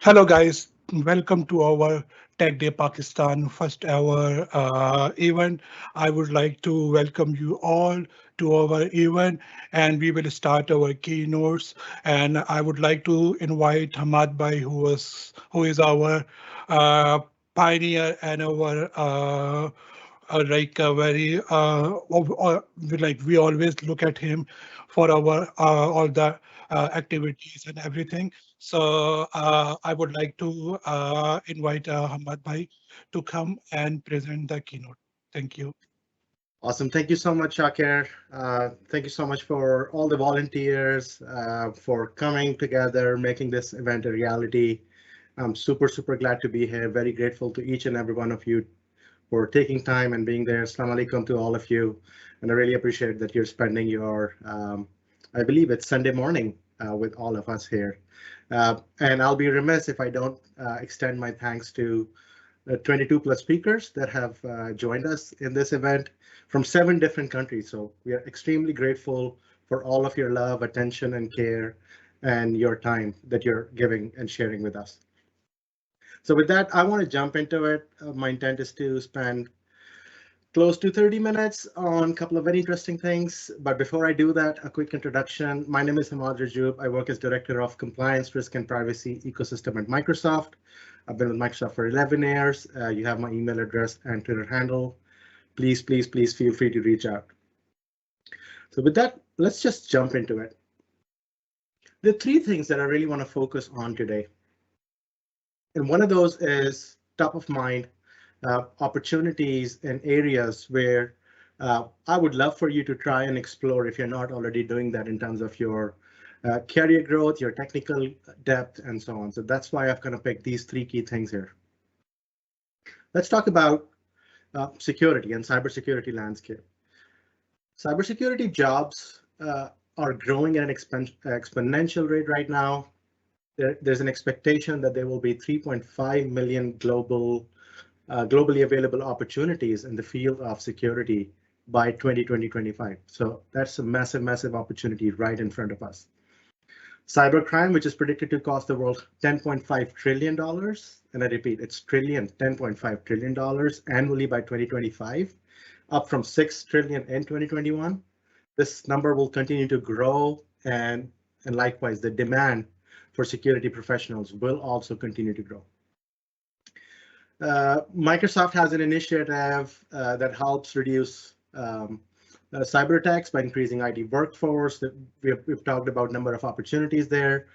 Hello, guys. Welcome to our Tech Day Pakistan first ever event. I would like to welcome you all to our event, and we will start our keynotes. And I would like to invite Hammad Bhai, who is our uh, pioneer and our like a very like we always look at him for our all the activities and everything. So I would like to invite Hamad Bhai to come and present the keynote. Thank you. Awesome. Thank you so much, Shakir. Thank you so much for all the volunteers for coming together, making this event a reality. I'm super glad to be here. Very grateful to each and every one of you for taking time and being there. Assalamu alaikum to all of you. And I really appreciate that you're spending your, I believe it's Sunday morning with all of us here. And I'll be remiss if I don't extend my thanks to 22 plus speakers that have joined us in this event from 7 different countries. So we are extremely grateful for all of your love, attention, and care, and your time that you're giving and sharing with us. So with that, I want to jump into it. My intent is to spend close to 30 minutes on a couple of very interesting things. But before I do that, a quick introduction. My name is Hammad Rajjoub. I work as Director of Compliance, Risk and Privacy Ecosystem at Microsoft. I've been with Microsoft for 11 years. You have my email address and Twitter handle. Please feel free to reach out. So with that, let's just jump into it. There are 3 things that I really want to focus on today. And one of those is top of mind opportunities and areas where I would love for you to try and explore if you're not already doing that in terms of your career growth, your technical depth, and so on. So that's why I've kind of picked these 3 key things here. Let's talk about security and cybersecurity landscape. Cybersecurity jobs are growing at an exponential rate right now. There's an expectation that there will be 3.5 million globally available opportunities in the field of security by 2025. So that's a massive opportunity right in front of us. Cybercrime, which is predicted to cost the world $10.5 trillion, and I repeat, it's trillion, $10.5 trillion annually by 2025, up from $6 trillion in 2021. This number will continue to grow, and likewise, the demand for security professionals will also continue to grow. Microsoft has an initiative that helps reduce cyber attacks by increasing IT workforce. That we've talked about number of opportunities there.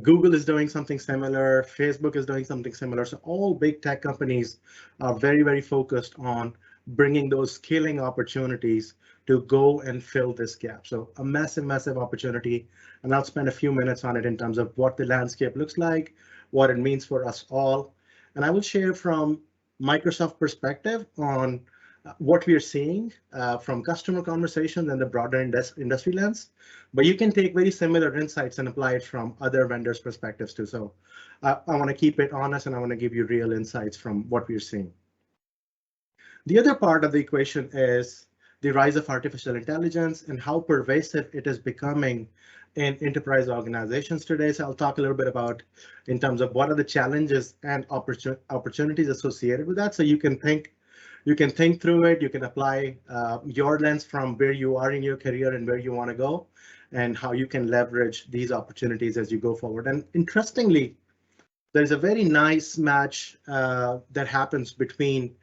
Google is doing something similar. Facebook is doing something similar. So all big tech companies are very focused on bringing those scaling opportunities to go and fill this gap. So a massive opportunity. And I'll spend a few minutes on it in terms of what the landscape looks like, what it means for us all. And I will share from Microsoft perspective on what we are seeing from customer conversations and the broader industry lens. But you can take very similar insights and apply it from other vendors' perspectives too. So I want to keep it honest, and I want to give you real insights from what we're seeing. The other part of the equation is the rise of artificial intelligence and how pervasive it is becoming in enterprise organizations today. So I'll talk a little bit about in terms of what are the challenges and opportunities associated with that. So you can think through it. You can apply your lens from where you are in your career and where you want to go, and how you can leverage these opportunities as you go forward. And interestingly, there's a very nice match that happens between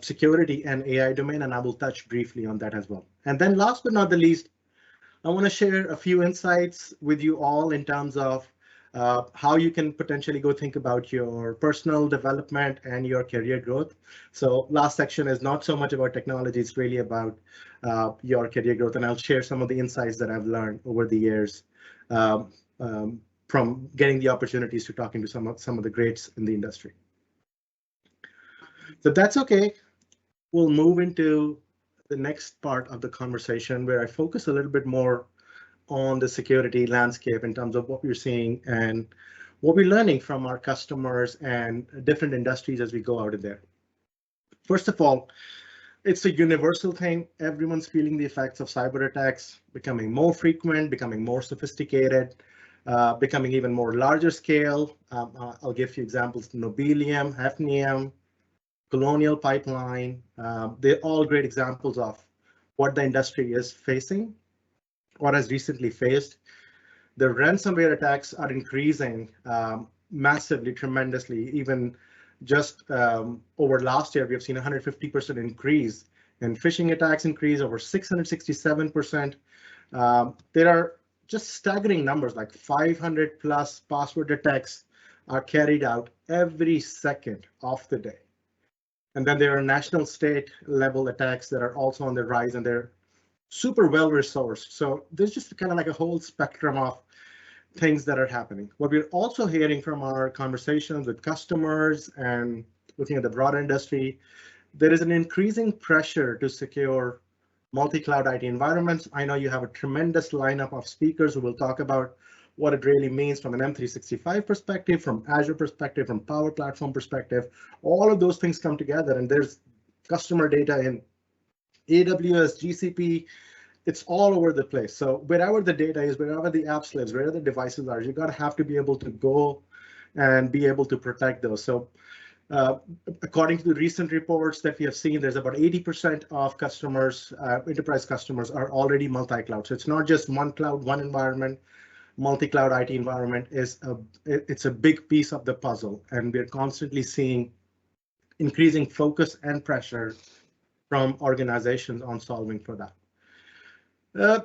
security and AI domain, and I will touch briefly on that as well. And then last but not the least, I want to share a few insights with you all in terms of how you can potentially go think about your personal development and your career growth. So last section is not so much about technology, it's really about your career growth. And I'll share some of the insights that I've learned over the years from getting the opportunities to talking to some of the greats in the industry. So that's okay. We'll move into the next part of the conversation where I focus a little bit more on the security landscape in terms of what we're seeing and what we're learning from our customers and different industries as we go out of there. First of all, it's a universal thing. Everyone's feeling the effects of cyber attacks becoming more frequent, becoming more sophisticated. becoming even more larger scale. I'll give you examples: Nobelium, Hafnium, Colonial Pipeline. They're all great examples of what the industry is facing or has recently faced. The ransomware attacks are increasing massively, tremendously. Even just over last year, we have seen 150% increase in phishing attacks, increase over 667%. There are just staggering numbers, like 500 plus password attacks are carried out every second of the day. And then there are national state level attacks that are also on the rise, and they're super well resourced. So there's just kind of like a whole spectrum of things that are happening. What we're also hearing from our conversations with customers and looking at the broader industry, there is an increasing pressure to secure multi-cloud IT environments. I know you have a tremendous lineup of speakers who will talk about what it really means from an M365 perspective, from Azure perspective, from Power Platform perspective. All of those things come together, and there's customer data in AWS, GCP. It's all over the place. So wherever the data is, wherever the apps lives, wherever the devices are, you got to have to be able to go and be able to protect those. So according to the recent reports that we have seen, there's about 80% of customers, enterprise customers, are already multi-cloud. So it's not just one cloud, one environment. Multi-cloud IT environment is it's a big piece of the puzzle, and we're constantly seeing increasing focus and pressure from organizations on solving for that.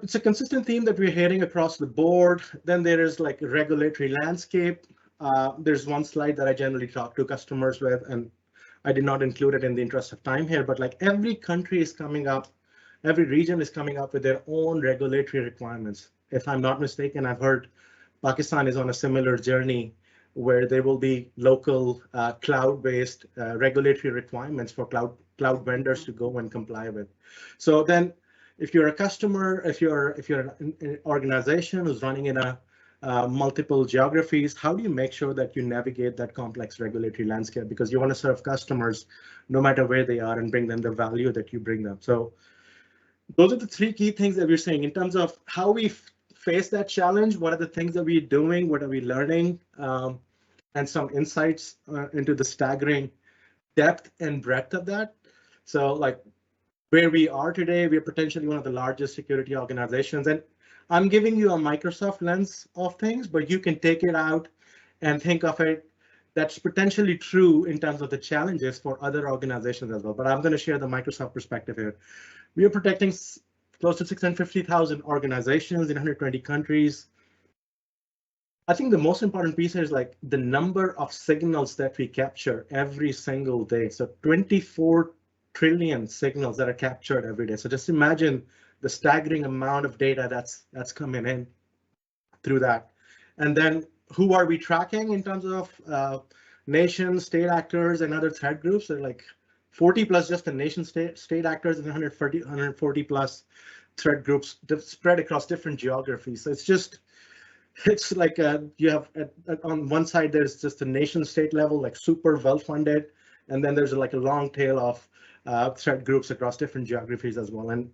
It's a consistent theme that we're hearing across the board. Then there is like a regulatory landscape. There's one slide that I generally talk to customers with, and I did not include it in the interest of time here, but like every country is coming up, every region is coming up with their own regulatory requirements. If I'm not mistaken, I've heard Pakistan is on a similar journey where there will be local cloud-based regulatory requirements for cloud vendors to go and comply with. So then, if you're a customer, if you're an organization who's running in a multiple geographies, how do you make sure that you navigate that complex regulatory landscape? Because you want to serve customers no matter where they are and bring them the value that you bring them. So those are the three key things that we're saying in terms of how we face that challenge. What are the things that we're doing? What are we learning? And some insights into the staggering depth and breadth of that. So like where we are today, we're potentially one of the largest security organizations. And I'm giving you a Microsoft lens of things, but you can take it out and think of it. That's potentially true in terms of the challenges for other organizations as well. But I'm going to share the Microsoft perspective here. We are protecting close to 650,000 organizations in 120 countries. I think the most important piece is like the number of signals that we capture every single day. So 24 trillion signals that are captured every day. So just imagine the staggering amount of data that's coming in through that. And then who are we tracking in terms of nation, state actors, and other threat groups? They're like 40 plus just the nation state actors and 140 plus threat groups spread across different geographies. So it's like you have on one side there's just the nation state level, like super well funded, and then there's like a long tail of threat groups across different geographies as well. And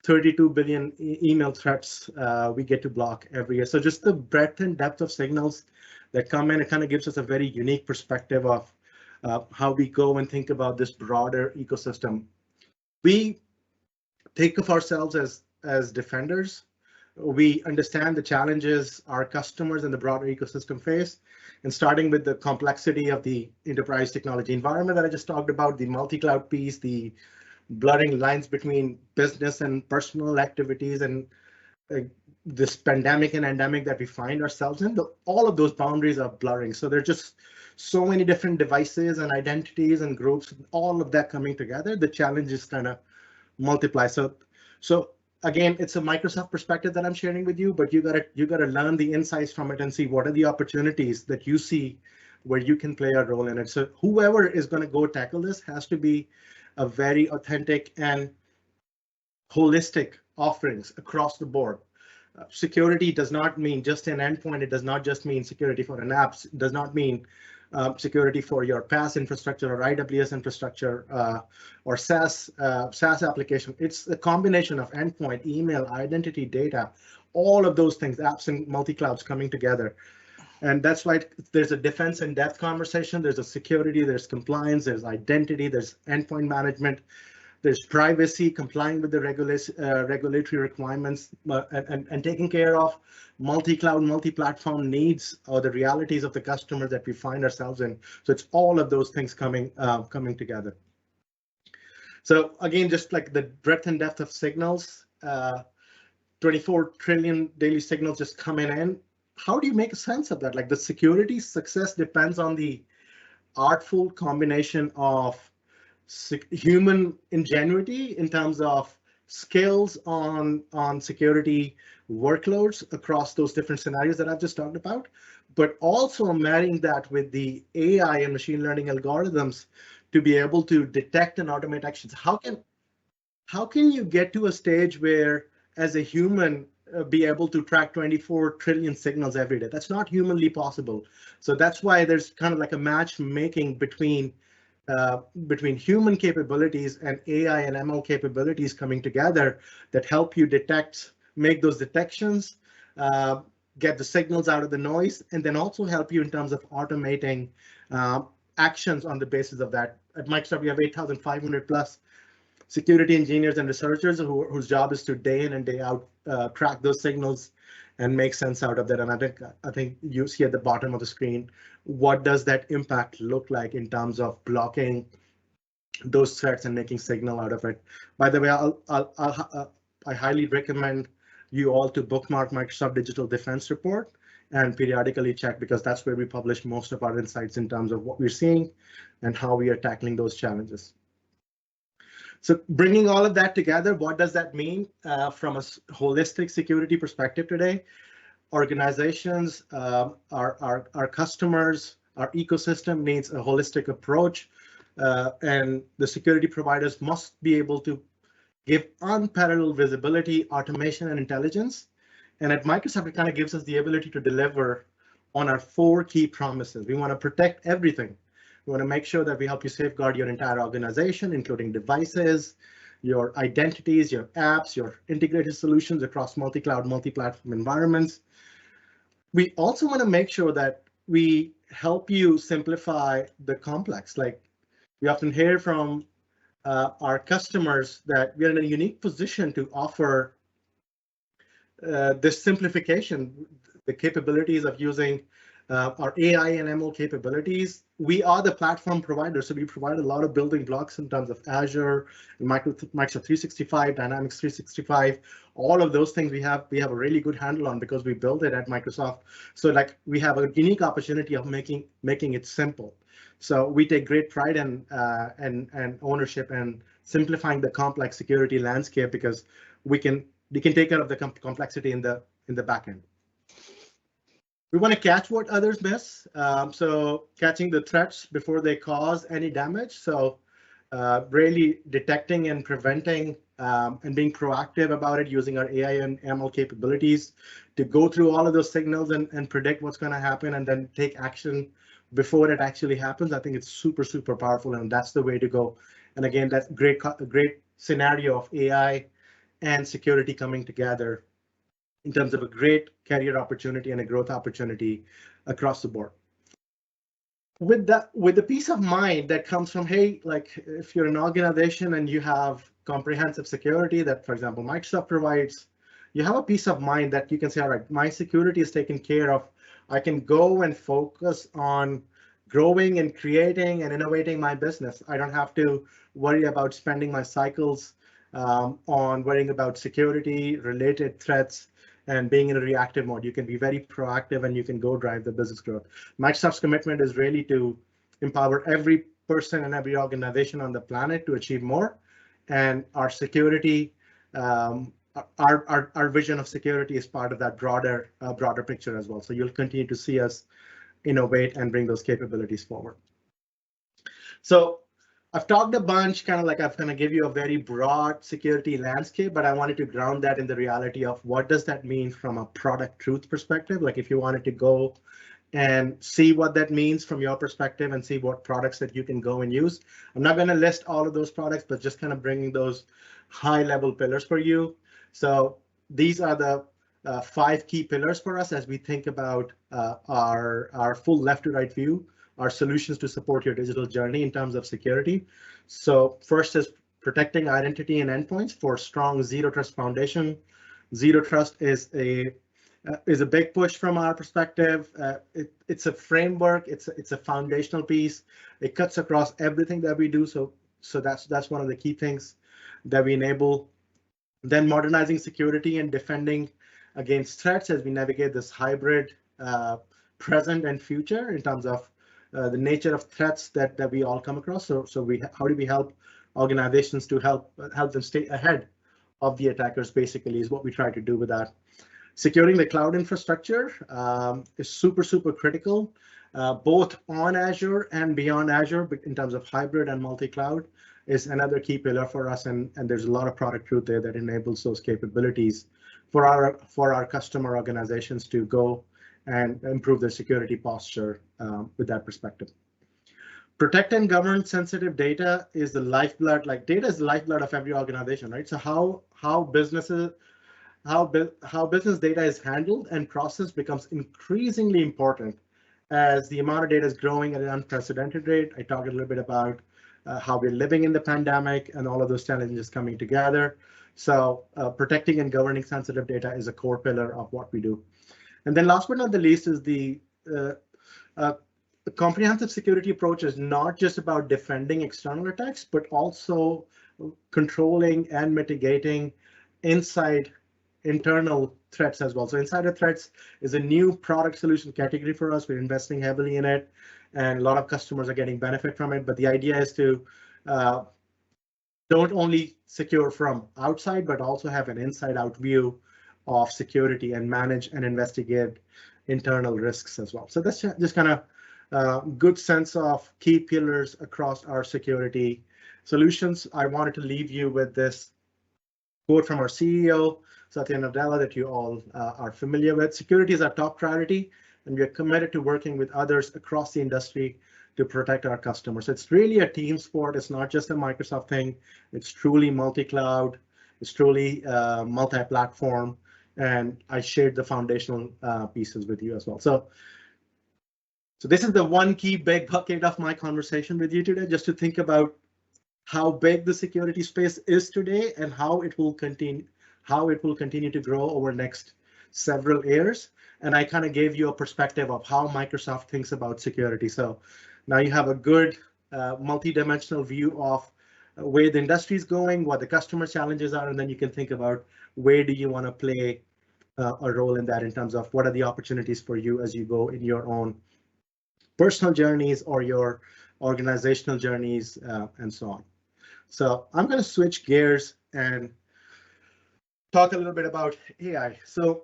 32 billion email threats we get to block every year. So just the breadth and depth of signals that come in, it kind of gives us a very unique perspective of how we go and think about this broader ecosystem. We think of ourselves as defenders. We understand the challenges our customers and the broader ecosystem face, and starting with the complexity of the enterprise technology environment that I just talked about, the multi-cloud piece, the blurring lines between business and personal activities, and this pandemic and endemic that we find ourselves in, all of those boundaries are blurring. So there's just so many different devices and identities and groups, all of that coming together. The challenge is kind of multiply. So again, it's a Microsoft perspective that I'm sharing with you, but you gotta learn the insights from it and see what are the opportunities that you see where you can play a role in it. So whoever is going to go tackle this has to be a very authentic and holistic offerings across the board. Security does not mean just an endpoint. It does not just mean security for an app. It does not mean security for your PaaS infrastructure or IWS infrastructure or SaaS application. It's a combination of endpoint, email, identity, data, all of those things, apps and multi-clouds coming together. And that's why there's a defense in depth conversation. There's a security, there's compliance, there's identity, there's endpoint management, there's privacy, complying with the regulatory requirements, and taking care of multi-cloud, multi-platform needs or the realities of the customers that we find ourselves in. So it's all of those things coming together. So again, just like the breadth and depth of signals, 24 trillion daily signals just coming in. How do you make sense of that? Like the security success depends on the artful combination of human ingenuity in terms of skills on security workloads across those different scenarios that I've just talked about, but also marrying that with the AI and machine learning algorithms to be able to detect and automate actions. How can you get to a stage where, as a human, be able to track 24 trillion signals every day? That's not humanly possible. So that's why there's kind of like a matchmaking between human capabilities and AI and ML capabilities coming together that help you make those detections, get the signals out of the noise, and then also help you in terms of automating actions on the basis of that. At Microsoft, we have 8,500 plus security engineers and researchers whose job is to day in and day out track those signals and make sense out of that. And I think you see at the bottom of the screen, what does that impact look like in terms of blocking those threats and making signal out of it? By the way, I highly recommend you all to bookmark Microsoft Digital Defense Report and periodically check, because that's where we publish most of our insights in terms of what we're seeing and how we are tackling those challenges. So bringing all of that together, what does that mean from a holistic security perspective today? Organizations, our customers, our ecosystem needs a holistic approach, and the security providers must be able to give unparalleled visibility, automation, and intelligence. And at Microsoft, it kind of gives us the ability to deliver on our 4 key promises. We want to protect everything. We want to make sure that we help you safeguard your entire organization, including devices, your identities, your apps, your integrated solutions across multi-cloud, multi-platform environments. We also want to make sure that we help you simplify the complex. Like we often hear from our customers that we are in a unique position to offer this simplification, the capabilities of using our AI and ML capabilities. We are the platform provider, so we provide a lot of building blocks in terms of Azure, Microsoft 365, Dynamics 365, all of those things we have a really good handle on because we built it at Microsoft. So like we have a unique opportunity of making it simple. So we take great pride in and ownership and simplifying the complex security landscape, because we can take care of the complexity in the back end. We want to catch what others miss, so catching the threats before they cause any damage. So really detecting and preventing and being proactive about it, using our AI and ML capabilities to go through all of those signals and predict what's going to happen and then take action before it actually happens. I think it's super, super powerful, and that's the way to go. And again, that's a great scenario of AI and security coming together in terms of a great career opportunity and a growth opportunity across the board. With the peace of mind that comes from, hey, like if you're an organization and you have comprehensive security that, for example, Microsoft provides, you have a peace of mind that you can say, all right, my security is taken care of. I can go and focus on growing and creating and innovating my business. I don't have to worry about spending my cycles on worrying about security related threats and being in a reactive mode. You can be very proactive and you can go drive the business growth. Microsoft's commitment is really to empower every person and every organization on the planet to achieve more. And our security, our vision of security is part of that broader picture as well. So you'll continue to see us innovate and bring those capabilities forward. So I've talked a bunch, kind of like I've going to give you a very broad security landscape, but I wanted to ground that in the reality of what does that mean from a product truth perspective. Like if you wanted to go and see what that means from your perspective and see what products that you can go and use. I'm not going to list all of those products, but just kind of bringing those high level pillars for you. So these are the 5 key pillars for us as we think about our full left to right view, our solutions to support your digital journey in terms of security. So first is protecting identity and endpoints for strong zero trust foundation. Zero trust is a big push from our perspective. It's a framework. It's a foundational piece. It cuts across everything that we do. So that's one of the key things that we enable. Then modernizing security and defending against threats as we navigate this hybrid present and future in terms of the nature of threats that we all come across. So how do we help organizations to help them stay ahead of the attackers, basically, is what we try to do with that. Securing the cloud infrastructure is super critical, both on Azure and beyond Azure, but in terms of hybrid and multi-cloud is another key pillar for us, and there's a lot of product truth there that enables those capabilities for our customer organizations to go and improve their security posture with that perspective. Protect and govern sensitive data is the lifeblood. Like, data is the lifeblood of every organization, right? So how business data is handled and processed becomes increasingly important as the amount of data is growing at an unprecedented rate. I talked a little bit about how we're living in the pandemic and all of those challenges coming together. So protecting and governing sensitive data is a core pillar of what we do. And then last but not the least is the comprehensive security approach is not just about defending external attacks, but also controlling and mitigating internal threats as well. So insider threats is a new product solution category for us. We're investing heavily in it, and a lot of customers are getting benefit from it. But the idea is to don't only secure from outside, but also have an inside-out view of security and manage and investigate internal risks as well. So that's just kind of good sense of key pillars across our security solutions. I wanted to leave you with this quote from our CEO, Satya Nadella, that you all are familiar with. Security is our top priority, and we are committed to working with others across the industry to protect our customers. It's really a team sport. It's not just a Microsoft thing. It's truly multi-cloud. It's truly multi-platform. And I shared the foundational pieces with you as well. So this is the one key big bucket of my conversation with you today, just to think about how big the security space is today and how it will continue to grow over the next several years. And I kind of gave you a perspective of how Microsoft thinks about security. So now you have a good multi-dimensional view of where the industry is going, what the customer challenges are, and then you can think about where do you want to play a role in that in terms of what are the opportunities for you as you go in your own personal journeys or your organizational journeys and so on. So I'm going to switch gears and talk a little bit about AI. So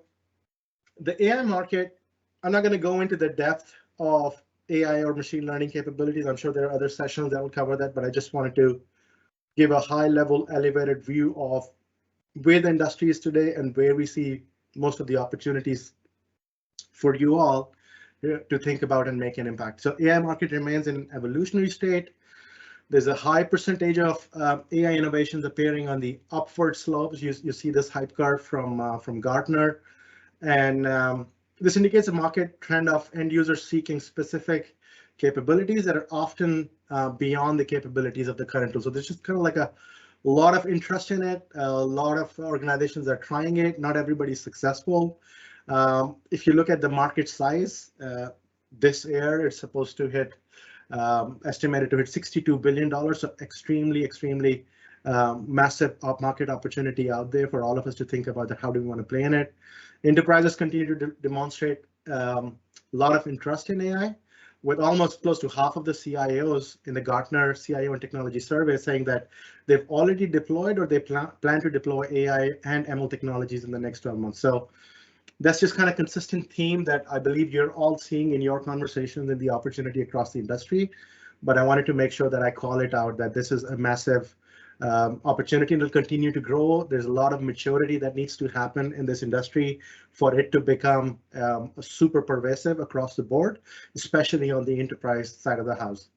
the AI market, I'm not going to go into the depth of AI or machine learning capabilities. I'm sure there are other sessions that will cover that, but I just wanted to give a high level elevated view of where the industry is today and where we see most of the opportunities for you all to think about and make an impact. So AI market remains in an evolutionary state. There's a high percentage of AI innovations appearing on the upward slopes. You see this hype curve from Gartner, and this indicates a market trend of end users seeking specific capabilities that are often beyond the capabilities of the current tool. So there's just kind of like a lot of interest in it. A lot of organizations are trying it. Not everybody's successful. If you look at the market size, this year it's supposed to hit, estimated to hit $62 billion. So extremely massive market opportunity out there for all of us to think about that. How do we want to play in it? Enterprises continue to demonstrate a lot of interest in AI, with almost close to half of the CIOs in the Gartner CIO and Technology Survey saying that they've already deployed or they plan to deploy AI and ML technologies in the next 12 months. So that's just kind of consistent theme that I believe you're all seeing in your conversations and the opportunity across the industry. But I wanted to make sure that I call it out that this is a massive opportunity and will continue to grow. There's a lot of maturity that needs to happen in this industry for it to become super pervasive across the board, especially on the enterprise side of the house.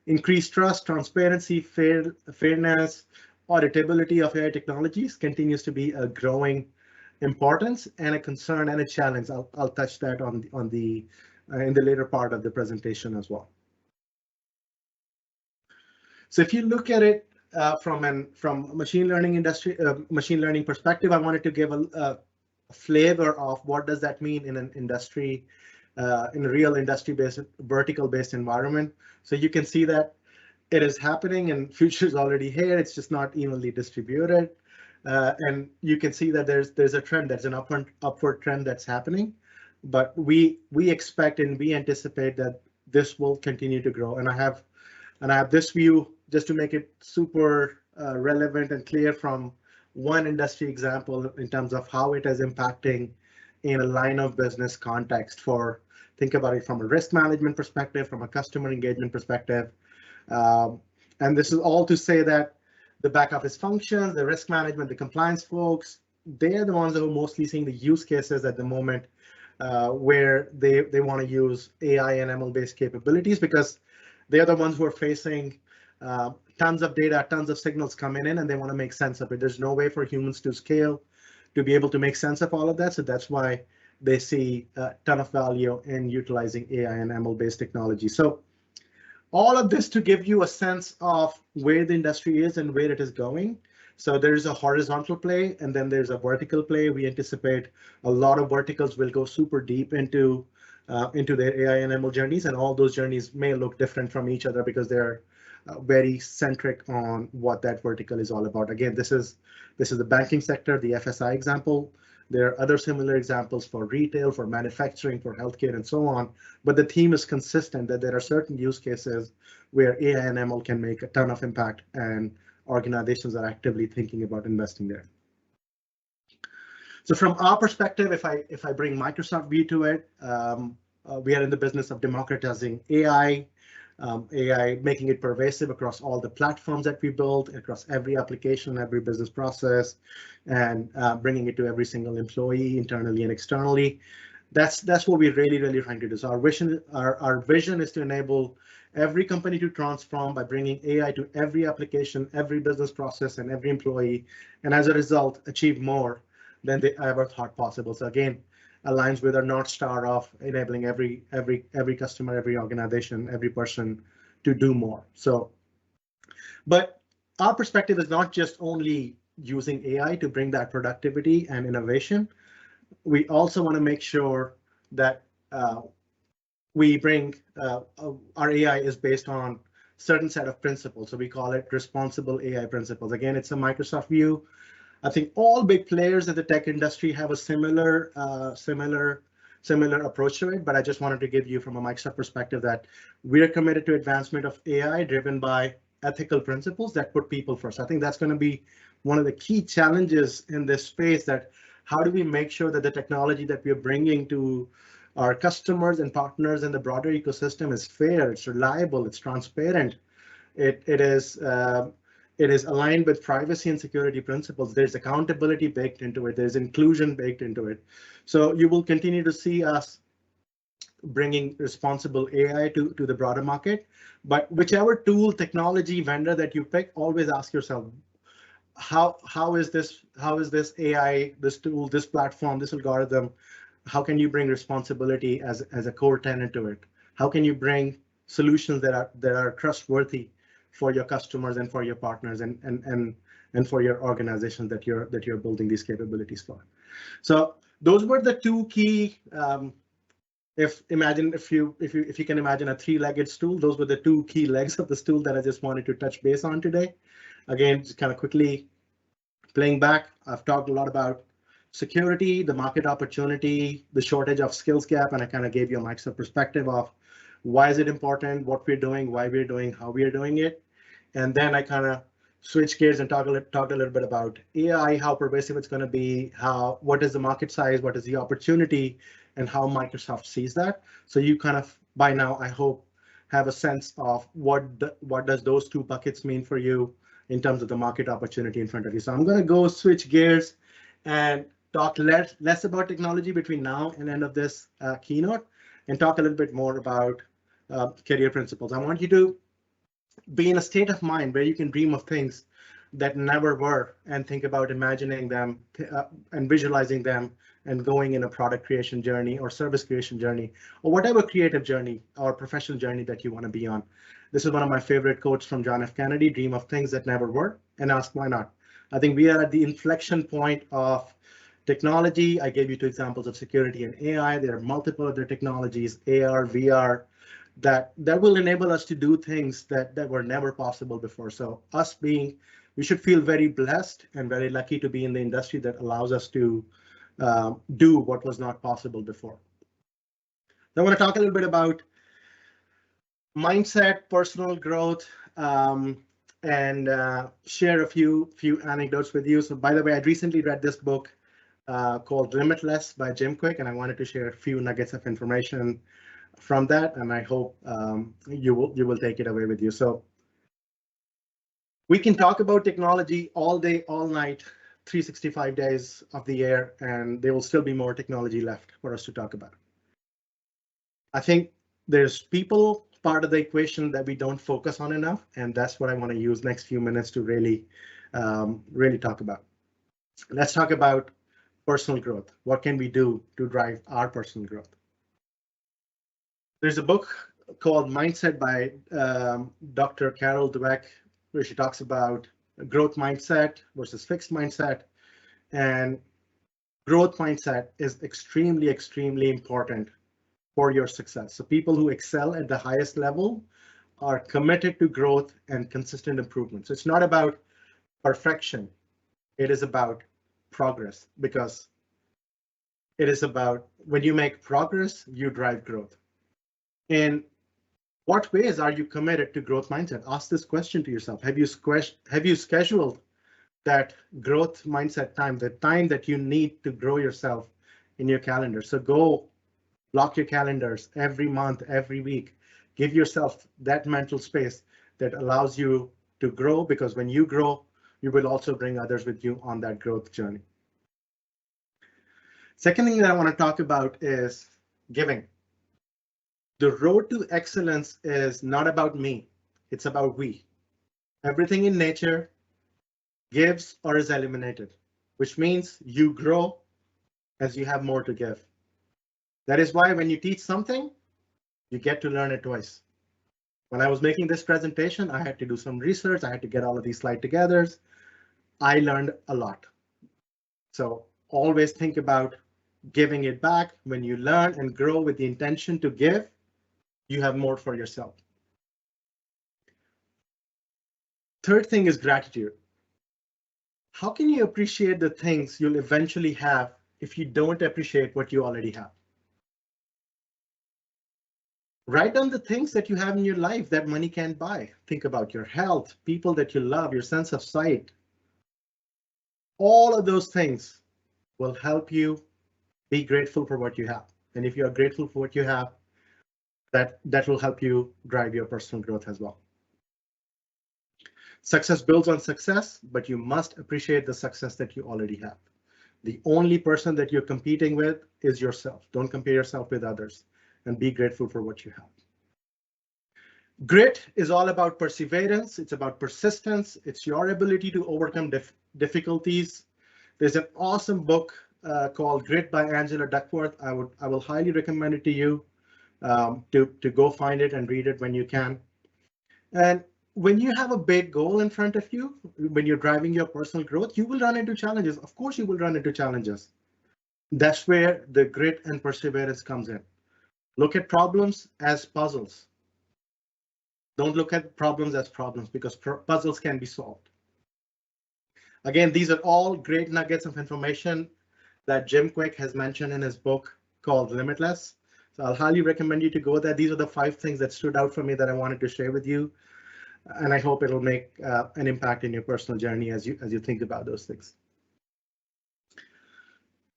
Increased trust, transparency, fairness, auditability of AI technologies continues to be a growing importance and a concern and a challenge. I'll touch that on the in the later part of the presentation as well. So if you look at it from machine learning industry, machine learning perspective, I wanted to give a flavor of what does that mean in an industry, in a real industry-based, vertical-based environment. So you can see that it is happening and future is already here. It's just not evenly distributed. And you can see that there's a trend, there's an upward trend that's happening. But we expect and we anticipate that this will continue to grow. And I have this view just to make it super relevant and clear from one industry example in terms of how it is impacting in a line of business context. Think about it from a risk management perspective, from a customer engagement perspective. And this is all to say that the back office functions, the risk management, the compliance folks, they're the ones that are mostly seeing the use cases at the moment where they want to use AI and ML-based capabilities, because they're the ones who are facing tons of data, tons of signals coming in, and they want to make sense of it. There's no way for humans to scale to be able to make sense of all of that. So that's why they see a ton of value in utilizing AI and ML-based technology. So all of this to give you a sense of where the industry is and where it is going. So there's a horizontal play and then there's a vertical play. We anticipate a lot of verticals will go super deep into their AI and ML journeys, and all those journeys may look different from each other because they're very centric on what that vertical is all about. Again, this is the banking sector, the FSI example. There are other similar examples for retail, for manufacturing, for healthcare, and so on. But the theme is consistent that there are certain use cases where AI and ML can make a ton of impact, and organizations are actively thinking about investing there. So from our perspective, if I bring Microsoft view to it, we are in the business of democratizing AI, making it pervasive across all the platforms that we build, across every application, every business process, and bringing it to every single employee internally and externally. That's what we're really trying to do. So our vision is to enable every company to transform by bringing AI to every application, every business process, and every employee, and as a result, achieve more than they ever thought possible. So again, aligns with our North Star of enabling every customer, every organization, every person to do more. So, but our perspective is not just only using AI to bring that productivity and innovation. We also want to make sure that we bring our AI is based on certain set of principles. So we call it responsible AI principles. Again, it's a Microsoft view. I think all big players in the tech industry have a similar approach to it, but I just wanted to give you from a Microsoft perspective that we're committed to advancement of AI driven by ethical principles that put people first. I think that's going to be one of the key challenges in this space, that how do we make sure that the technology that we're bringing to our customers and partners in the broader ecosystem is fair, it's reliable, it's transparent, it is aligned with privacy and security principles. There's accountability baked into it. There's inclusion baked into it. So you will continue to see us bringing responsible AI to the broader market. But whichever tool, technology, vendor that you pick, always ask yourself, how is this AI, this tool, this platform, this algorithm, how can you bring responsibility as a core tenet to it? How can you bring solutions that are trustworthy for your customers and for your partners and for your organization that you're building these capabilities for? So those were the two key. If you can imagine a three-legged stool, those were the two key legs of the stool that I just wanted to touch base on today. Again, just kind of quickly playing back, I've talked a lot about security, the market opportunity, the shortage of skills gap, and I kind of gave you a Microsoft perspective of why is it important, what we're doing, why we're doing, how we are doing it. And then I kind of switch gears and talk a little bit about AI, how pervasive it's going to be, what is the market size, what is the opportunity, and how Microsoft sees that. So you kind of, by now, I hope, have a sense of what does those two buckets mean for you in terms of the market opportunity in front of you. So I'm going to go switch gears and talk less about technology between now and end of this keynote, and talk a little bit more about career principles. I want you to be in a state of mind where you can dream of things that never were and think about imagining them and visualizing them and going in a product creation journey or service creation journey or whatever creative journey or professional journey that you want to be on. This is one of my favorite quotes from John F. Kennedy: dream of things that never were and ask why not. I think we are at the inflection point of technology. I gave you two examples of security and AI. There are multiple other technologies, AR, VR, that will enable us to do things that were never possible before. So we should feel very blessed and very lucky to be in the industry that allows us to do what was not possible before. I want to talk a little bit about mindset, personal growth, and share a few anecdotes with you. So by the way, I recently read this book called Limitless by Jim Quick, and I wanted to share a few nuggets of information from that, and I hope you will take it away with you. So we can talk about technology all day, all night, 365 days of the year, and there will still be more technology left for us to talk about. I think there's people part of the equation that we don't focus on enough, and that's what I want to use next few minutes to really talk about. Let's talk about personal growth. What can we do to drive our personal growth? There's a book called Mindset by Dr. Carol Dweck, where she talks about growth mindset versus fixed mindset. And growth mindset is extremely, extremely important for your success. So people who excel at the highest level are committed to growth and consistent improvement. So it's not about perfection. It is about progress, because it is about when you make progress, you drive growth. In what ways are you committed to growth mindset? Ask this question to yourself. Have you scheduled that growth mindset time, the time that you need to grow yourself in your calendar? So go block your calendars every month, every week. Give yourself that mental space that allows you to grow, because when you grow, you will also bring others with you on that growth journey. Second thing that I want to talk about is giving. The road to excellence is not about me, it's about we. Everything in nature gives or is eliminated, which means you grow as you have more to give. That is why when you teach something, you get to learn it twice. When I was making this presentation, I had to do some research. I had to get all of these slides together. I learned a lot. So always think about giving it back. When you learn and grow with the intention to give, you have more for yourself. Third thing is gratitude. How can you appreciate the things you'll eventually have if you don't appreciate what you already have? Write down the things that you have in your life that money can't buy. Think about your health, people that you love, your sense of sight. All of those things will help you be grateful for what you have. And if you are grateful for what you have, that will help you drive your personal growth as well. Success builds on success, but you must appreciate the success that you already have. The only person that you're competing with is yourself. Don't compare yourself with others, and be grateful for what you have. Grit is all about perseverance. It's about persistence. It's your ability to overcome difficulties. There's an awesome book called Grit by Angela Duckworth. I will highly recommend it to you to go find it and read it when you can. And when you have a big goal in front of you, when you're driving your personal growth, you will run into challenges. Of course, you will run into challenges. That's where the grit and perseverance comes in. Look at problems as puzzles. Don't look at problems as problems, because puzzles can be solved. Again, these are all great nuggets of information that Jim Quick has mentioned in his book called Limitless. So I'll highly recommend you to go there. These are the 5 things that stood out for me that I wanted to share with you. And I hope it'll make an impact in your personal journey as you think about those things.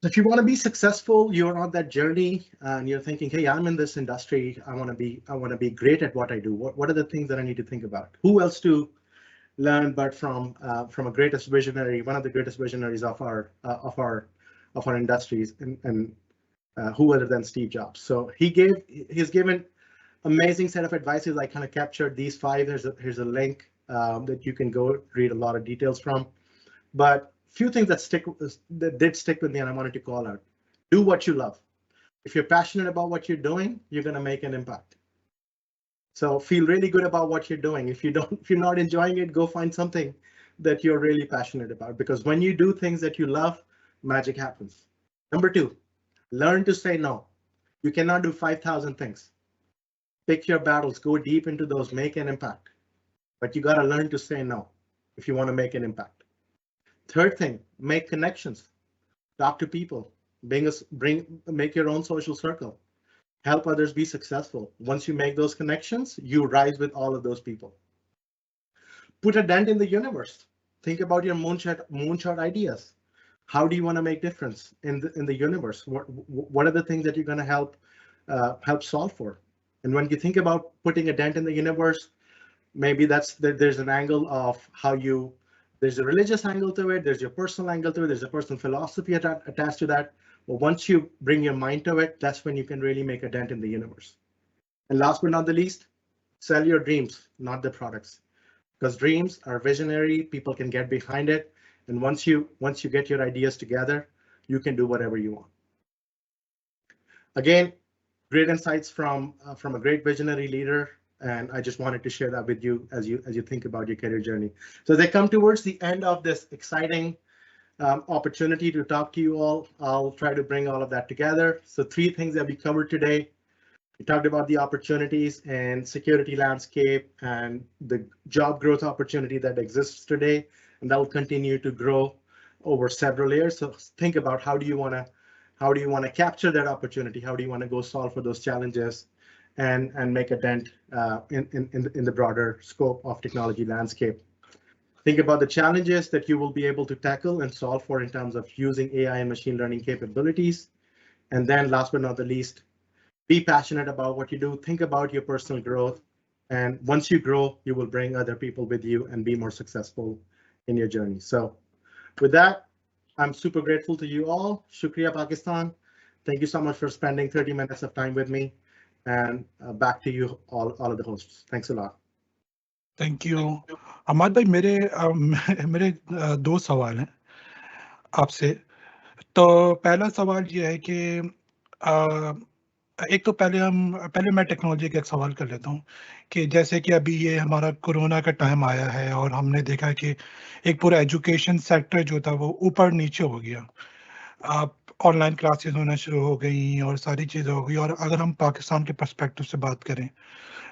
If you want to be successful, you're on that journey and you're thinking, hey, I'm in this industry. I want to be great at what I do. What are the things that I need to think about? Who else to learn but from a greatest visionary, one of the greatest visionaries of our industries, and who other than Steve Jobs? So he's given amazing set of advices. I kind of captured these 5. Here's a link that you can go read a lot of details from. But few things that did stick with me, and I wanted to call out: do what you love. If you're passionate about what you're doing, you're going to make an impact. So feel really good about what you're doing. If you're not enjoying it, go find something that you're really passionate about, because when you do things that you love, magic happens. Number two, learn to say no. You cannot do 5,000 things. Pick your battles, go deep into those, make an impact. But you got to learn to say no if you want to make an impact. Third thing, make connections. Talk to people. Make your own social circle. Help others be successful. Once you make those connections, you rise with all of those people. Put a dent in the universe. Think about your moonshot ideas. How do you want to make difference in the universe? What are the things that you're going to help solve for? And when you think about putting a dent in the universe, maybe there's an angle of there's a religious angle to it, there's your personal angle to it, there's a personal philosophy attached to that. But once you bring your mind to it, that's when you can really make a dent in the universe. And last but not the least, sell your dreams, not the products. Because dreams are visionary, people can get behind it. And once you get your ideas together, you can do whatever you want. Again, great insights from a great visionary leader. And I just wanted to share that with you as you think about your career journey. So they come towards the end of this exciting opportunity to talk to you all. I'll try to bring all of that together. So 3 things that we covered today. We talked about the opportunities and security landscape and the job growth opportunity that exists today, and that will continue to grow over several years. So think about how do you want to capture that opportunity? How do you want to go solve for those challenges and make a dent in the broader scope of technology landscape? Think about the challenges that you will be able to tackle and solve for in terms of using AI and machine learning capabilities. And then last but not the least, be passionate about what you do. Think about your personal growth. And once you grow, you will bring other people with you and be more successful in your journey. So with that, I'm super grateful to you all. Shukriya, Pakistan. Thank you so much for spending 30 minutes of time with me. And back to you, all of the hosts. Thanks a lot. Thank you Ahmed भाई मेरे 2 सवाल हैं आपसे। तो पहला सवाल ये है कि एक तो पहले मैं टेक्नोलॉजी का एक सवाल कर लेता हूँ कि जैसे कि अभी ये हमारा कोरोना का टाइम आया है और हमने देखा कि एक पूरा एजुकेशन सेक्टर जो था वो ऊपर नीचे हो गया। आप ऑनलाइन क्लासेस होना शुरू हो गई और सारी चीज़ें हो गई, और अगर हम पाकिस्तान के पर्सपेक्टिव से बात करें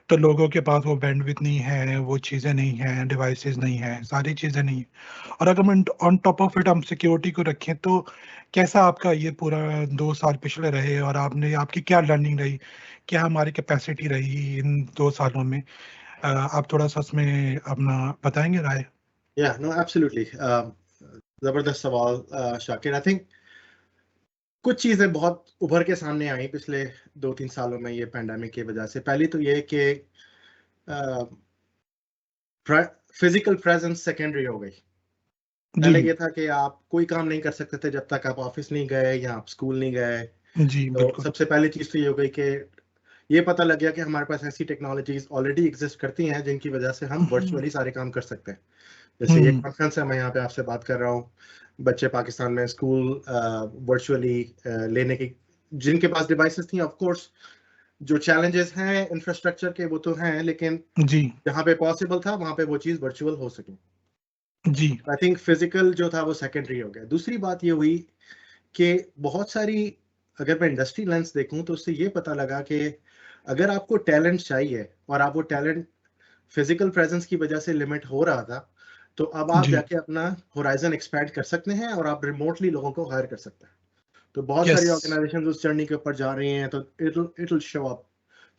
तो लोगों के पास वो बैंडविड्थ नहीं है, वो चीज़ें नहीं हैं, डिवाइसेस नहीं हैं, सारी चीज़ें नहीं हैं। और अगर हम ऑन टॉप ऑफ इट हम सिक्योरिटी को रखें तो कैसा आपका ये पूरा 2 साल पिछले रहे और आपकी क्या लर्निंग रही? क्या हमारी कैपेसिटी रही इन 2 सालों में? आप थोड़ा-सा उसमें अपना बताएँगे राय? Yeah, no, absolutely. जबरदस्त सवाल शाकिर। आई थिंक कुछ चीजें बहुत उभर के सामने आई पिछले 2-3 सालों में ये पैंडेमिक की वजह से। पहली तो ये कि फिजिकल प्रेजेंस सेकेंडरी हो गई। पहले ये था कि आप कोई काम नहीं कर सकते थे जब तक आप ऑफिस नहीं गए या आप स्कूल नहीं गए। जी, तो बिल्कुल। सबसे पहली चीज तो ये हो गई कि ये पता लग गया कि हमारे पास ऐसी टेक्नोलॉजीज ऑलरेडी एग्जिस्ट करती हैं जिनकी वजह से हम वर्चुअली सारे काम कर सकते हैं। जैसे ये कॉन्फ्रेंस है, मैं यहाँ पे आपसे बात कर रहा हूँ, बच्चे पाकिस्तान में स्कूल वर्चुअली लेने की, जिनके पास डिवाइसेस थी। ऑफ कोर्स जो चैलेंजेस हैं इंफ्रास्ट्रक्चर के वो तो हैं, लेकिन जी, जहाँ पे पॉसिबल था वहाँ पे वो चीज़ वर्चुअल हो सके। जी। आई थिंक फिजिकल जो था वो सेकेंडरी हो गया। दूसरी बात ये हुई कि बहुत सारी, अगर मैं इंडस्ट्री लेंस देखूं तो उससे ये पता लगा कि अगर आपको टैलेंट चाहिए और आप वो टैलेंट फिजिकल प्रेजेंस की वजह से लिमिट हो रहा था, तो अब आप जाके अपना होराइजन एक्सपैंड कर सकते हैं और आप रिमोटली लोगों को हायर कर सकते हैं। तो बहुत सारी ऑर्गेनाइजेशन उस जर्नी के ऊपर जा रही हैं, तो it will show up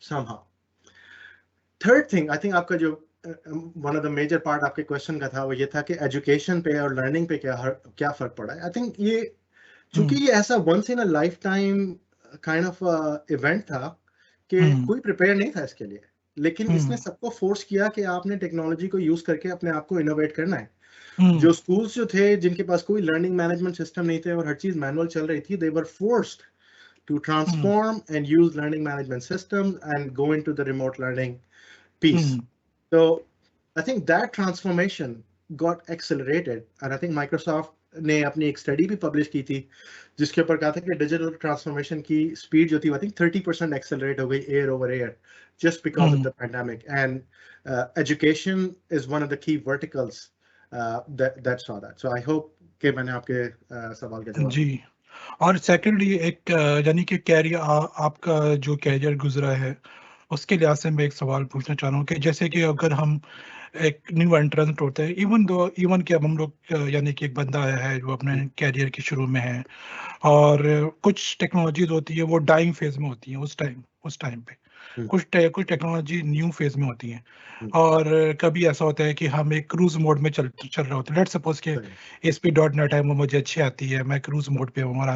somehow. Third thing, I think आपका जो one of the major part आपके क्वेश्चन का था वो ये था कि एजुकेशन पे और लर्निंग पे क्या फर्क पड़ा है। आई थिंक ये चूंकि ये ऐसा once in a lifetime kind of event था कि कोई प्रिपेयर नहीं था इसके लिए, लेकिन इसने सबको फोर्स किया कि आपने टेक्नोलॉजी को यूज करके अपने आप को इनोवेट करना है। जो स्कूल्स जो थे जिनके पास कोई लर्निंग मैनेजमेंट सिस्टम नहीं थे और हर चीज मैनुअल चल रही थी, they were forced to transform and use learning management system and go into the remote learning piece. So I think that transformation got accelerated, and I think Microsoft ने अपनी एक स्टडी भी पब्लिश की थी जिसके ऊपर कहा था कि डिजिटल ट्रांसफॉर्मेशन की स्पीड जो थी आई थिंक 30% एक्सेलरेट हो गई year over year just because of the pandemic. And education is one of the key verticals that saw that. So I hope कि मैंने आपके सवाल का जवाब जी। और सेकेंडली एक यानी कि कैरियर आपका जो कैरियर गुजरा है उसके लिहाज से मैं एक सवाल पूछना चाह रहा हूँ कि जैसे कि अगर हम एक न्यू एंट्रेंट होते हैं इवन कि अब हम लोग यानी कि एक बंदा आया है जो अपने कैरियर के शुरू में है और कुछ टेक्नोलॉजीज होती है वो डाइंग फेज में होती हैं उस टाइम पे कुछ टेक्नोलॉजी न्यू फेज में होती हैं और कभी ऐसा होता है कि हम एक क्रूज मोड में चल रहे होते हैं। लेट्स सपोज के ASP.NET है वो मुझे अच्छी आती है, मैं क्रूज मोड पे हूँ और आई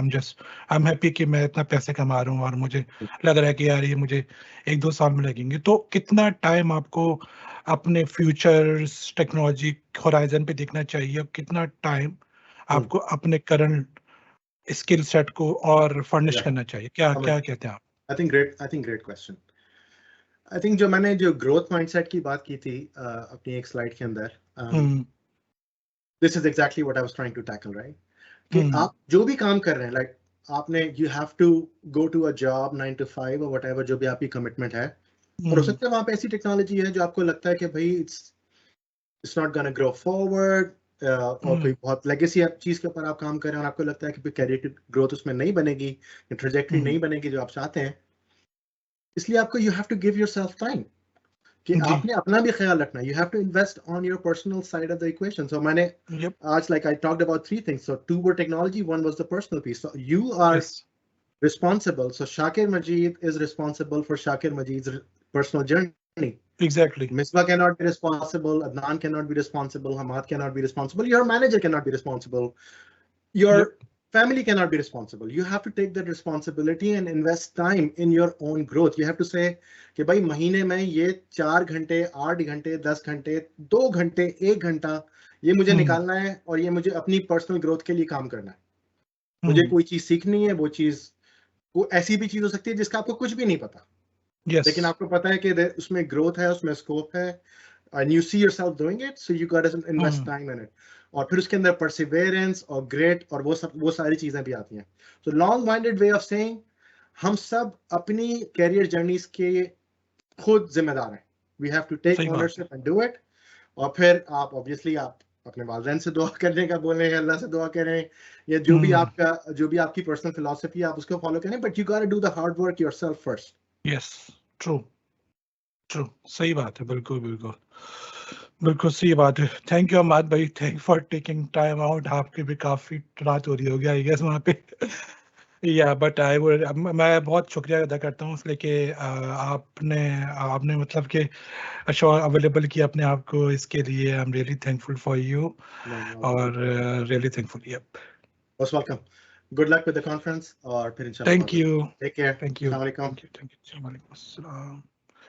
एम हैप्पी कि मैं इतना पैसे कमा रहा हूँ और मुझे लग रहा है कि यार ये मुझे 1-2 साल में लगेंगे। तो कितना टाइम आपको अपने फ्यूचर्स टेक्नोलॉजी होराइजन पे देखना चाहिए और कितना टाइम आपको अपने करंट स्किल सेट को और फर्निश करना चाहिए? क्या क्या कहते हैं आप? I think great question. I think जो मैंने जो ग्रोथ माइंडसेट की बात की थी अपनी एक स्लाइड के अंदर, this is exactly what I was trying to tackle, right? कि आप जो भी काम कर रहे हैं, like आपने you have to go to a job 9 to 5 or whatever जो भी आपकी कमिटमेंट है, और हो सकता है वहां पे ऐसी टेक्नोलॉजी है जो आपको लगता है कि भाई it's not gonna grow forward, और कोई बहुत लेगेसी चीज के ऊपर आप काम कर रहे हैं और आपको लगता है कि कैरियर ग्रोथ उसमें नहीं बनेगी, ट्रेजेक्टरी नहीं बनेगी जो आप चाहते हैं, इसलिए आपको you have to give yourself time कि आपने अपना भी ख्याल रखना। You have to invest on your personal side of the equation. So मैंने आज like I talked about 3 things, so 2 were technology, 1 was the personal piece. So you are responsible. So Shakir Majid is responsible for Shakir Majid's personal journey. Exactly. Misbah cannot be responsible. Adnan cannot be responsible. Hamad cannot be responsible. Your manager cannot be responsible. Your family cannot be responsible. You have to take that responsibility and invest time in your own growth. You have to say कि भाई महीने में ये 4 घंटे, 8 घंटे, 10 घंटे, 2 घंटे, 1 घंटा ये मुझे निकालना है और ये मुझे अपनी पर्सनल ग्रोथ के लिए काम करना है। मुझे कोई चीज सीखनी है, वो ऐसी भी चीज हो सकती है जिसका आपको कुछ भी नहीं पता, लेकिन आपको पता है कि उसमें ग्रोथ है, उसमें स्कोप है, and you see yourself doing it, so you got to invest time in it. और फिर उसके अंदर perseverance और grit और वो सारी चीजें भी आती हैं। So long-winded way of saying, हम सब अपनी कैरियर जर्नीज के खुद जिम्मेदार हैं। We have to take ownership and do it। और फिर आप obviously आप अपने वालिदैन से दुआ करने का बोल रहे हैं, अल्लाह से दुआ करें, या जो भी आपकी पर्सनल फिलॉसफी आप उसको फॉलो करें, but you got to do the hard work yourself first. Yes, true, सही बात है, बिल्कुल सही बात है। थैंक यू अहमद भाई, thank for taking time out. आपकी भी काफी रात हो रही होगी आई गेस वहाँ पे। या बट मैं बहुत शुक्रिया अदा करता हूँ इसलिए कि आपने मतलब कि शो अवेलेबल किया अपने आप को, इसके लिए I am really thankful for you और really thankful. Most welcome, good luck with the conference और फिर इंशाल्लाह। Thank you, take care, thank you, अस्सलाम वालेकुम। थैंक यू, वालेकुम अस्सलाम।